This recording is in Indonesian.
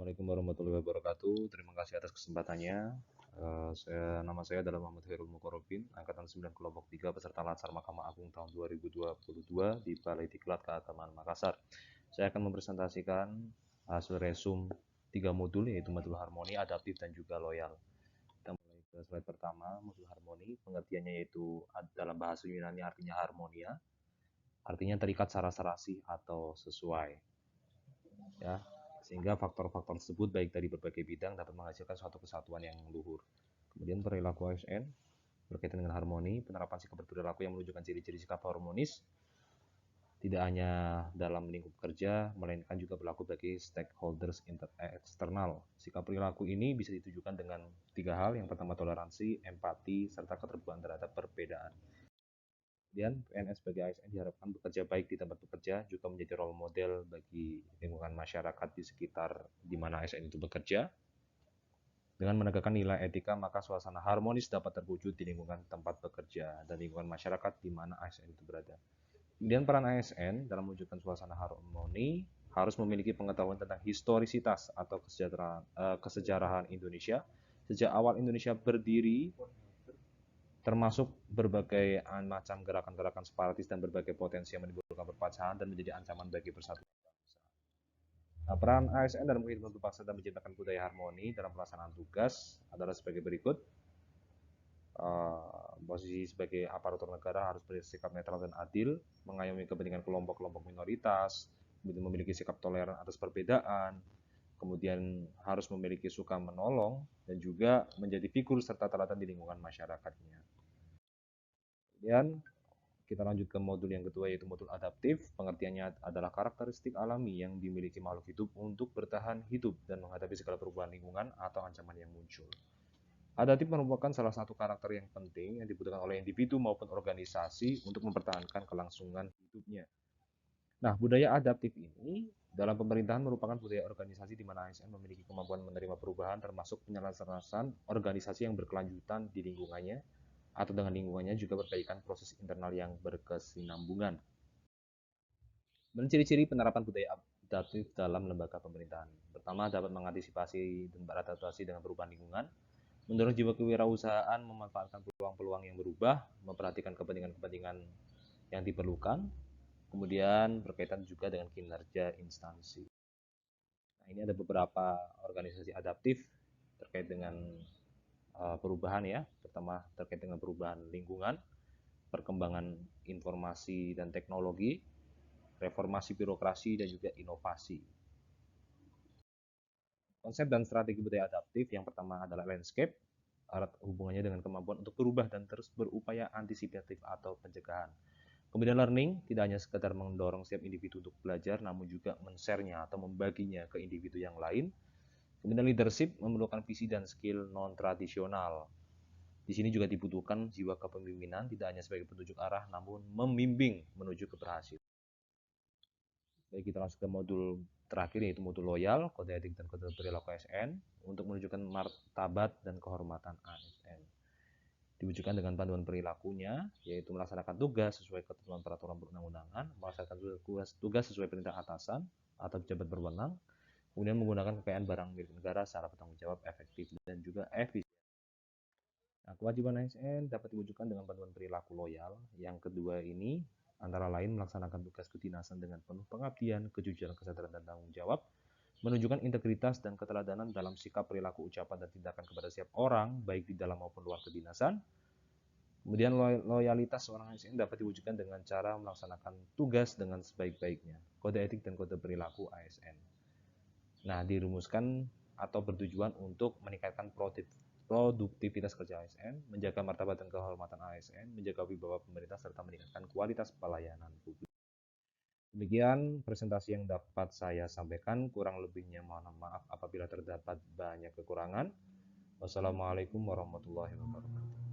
Assalamualaikum warahmatullahi wabarakatuh. Terima kasih atas kesempatannya. Nama saya adalah Muhammad Khairul Mukorobin, Angkatan 9 Kelompok 3, peserta Latsar Mahkamah Agung tahun 2022 di Balai Diklat Keagamaan Makassar. Saya akan mempresentasikan hasil resum 3 modul, yaitu modul harmoni, adaptif, dan juga loyal. Kita mulai ke slide pertama, modul harmoni. Pengertiannya yaitu dalam bahasa Yunani artinya harmonia, artinya terikat secara serasi atau sesuai. Ya, sehingga faktor-faktor tersebut baik dari berbagai bidang dapat menghasilkan suatu kesatuan yang luhur. Kemudian perilaku ASN berkaitan dengan harmoni, penerapan sikap berperilaku yang menunjukkan ciri-ciri sikap harmonis tidak hanya dalam lingkup kerja, melainkan juga berlaku bagi stakeholders eksternal. Sikap perilaku ini bisa ditujukan dengan 3 hal. Yang pertama toleransi, empati, serta keterbukaan terhadap perbedaan. Kemudian PNS sebagai ASN diharapkan bekerja baik di tempat bekerja, juga menjadi role model bagi lingkungan masyarakat di sekitar di mana ASN itu bekerja. Dengan menegakkan nilai etika, maka suasana harmonis dapat terwujud di lingkungan tempat bekerja dan lingkungan masyarakat di mana ASN itu berada. Kemudian peran ASN dalam mewujudkan suasana harmoni harus memiliki pengetahuan tentang historisitas atau kesejarahan Indonesia. Sejak awal Indonesia berdiri, termasuk berbagai macam gerakan-gerakan separatis dan berbagai potensi yang menimbulkan perpecahan dan menjadi ancaman bagi persatuan bangsa. Nah, peran ASN dalam kehidupan berbangsa dan menciptakan budaya harmoni dalam pelaksanaan tugas adalah sebagai berikut. Posisi sebagai aparatur negara harus bersikap netral dan adil, mengayomi kepentingan kelompok-kelompok minoritas, kemudian memiliki sikap toleran atas perbedaan, kemudian harus memiliki suka menolong, dan juga menjadi figur serta teladan di lingkungan masyarakatnya. Kemudian kita lanjut ke modul yang kedua, yaitu modul adaptif. Pengertiannya adalah karakteristik alami yang dimiliki makhluk hidup untuk bertahan hidup dan menghadapi segala perubahan lingkungan atau ancaman yang muncul. Adaptif merupakan salah satu karakter yang penting yang dibutuhkan oleh individu maupun organisasi untuk mempertahankan kelangsungan hidupnya. Nah, budaya adaptif ini dalam pemerintahan merupakan budaya organisasi di mana ASN memiliki kemampuan menerima perubahan, termasuk penyelesaian organisasi yang berkelanjutan di lingkungannya atau dengan lingkungannya, juga berkaitan proses internal yang berkesinambungan. Dan ciri-ciri penerapan budaya adaptif dalam lembaga pemerintahan. Pertama, dapat mengantisipasi dan beradaptasi dengan perubahan lingkungan, mendorong jiwa kewirausahaan, memanfaatkan peluang-peluang yang berubah, memperhatikan kepentingan-kepentingan yang diperlukan, kemudian berkaitan juga dengan kinerja instansi. Nah, ini ada beberapa organisasi adaptif terkait dengan perubahan ya. Pertama, terkait dengan perubahan lingkungan, perkembangan informasi dan teknologi, reformasi birokrasi, dan juga inovasi. Konsep dan strategi budaya adaptif yang pertama adalah landscape, erat hubungannya dengan kemampuan untuk berubah dan terus berupaya antisipatif atau pencegahan. Kemudian learning, tidak hanya sekedar mendorong setiap individu untuk belajar, namun juga men-share-nya atau membaginya ke individu yang lain. Kemudian leadership, memerlukan visi dan skill non-tradisional. Di sini juga dibutuhkan jiwa kepemimpinan, tidak hanya sebagai petunjuk arah, namun membimbing menuju keberhasilan. Baik, kita langsung ke modul terakhir, yaitu modul loyal, kode etik dan kode perilaku ASN untuk menunjukkan martabat dan kehormatan ASN. Diwujudkan dengan panduan perilakunya, yaitu melaksanakan tugas sesuai ketentuan peraturan perundang-undangan, melaksanakan tugas sesuai perintah atasan atau pejabat berwenang, kemudian menggunakan kekayaan barang milik negara secara bertanggung jawab, efektif, dan juga efisien. Nah, kewajiban ASN dapat diwujudkan dengan panduan perilaku loyal. Yang kedua ini antara lain melaksanakan tugas kedinasan dengan penuh pengabdian, kejujuran, kesadaran, dan tanggung jawab, menunjukkan integritas dan keteladanan dalam sikap, perilaku, ucapan, dan tindakan kepada setiap orang, baik di dalam maupun luar kedinasan. Kemudian loyalitas seorang ASN dapat diwujudkan dengan cara melaksanakan tugas dengan sebaik-baiknya. Kode etik dan kode perilaku ASN. Nah, dirumuskan atau bertujuan untuk meningkatkan produktivitas kerja ASN, menjaga martabat dan kehormatan ASN, menjaga wibawa pemerintah, serta meningkatkan kualitas pelayanan publik. Demikian presentasi yang dapat saya sampaikan. Kurang lebihnya mohon maaf apabila terdapat banyak kekurangan. Wassalamualaikum warahmatullahi wabarakatuh.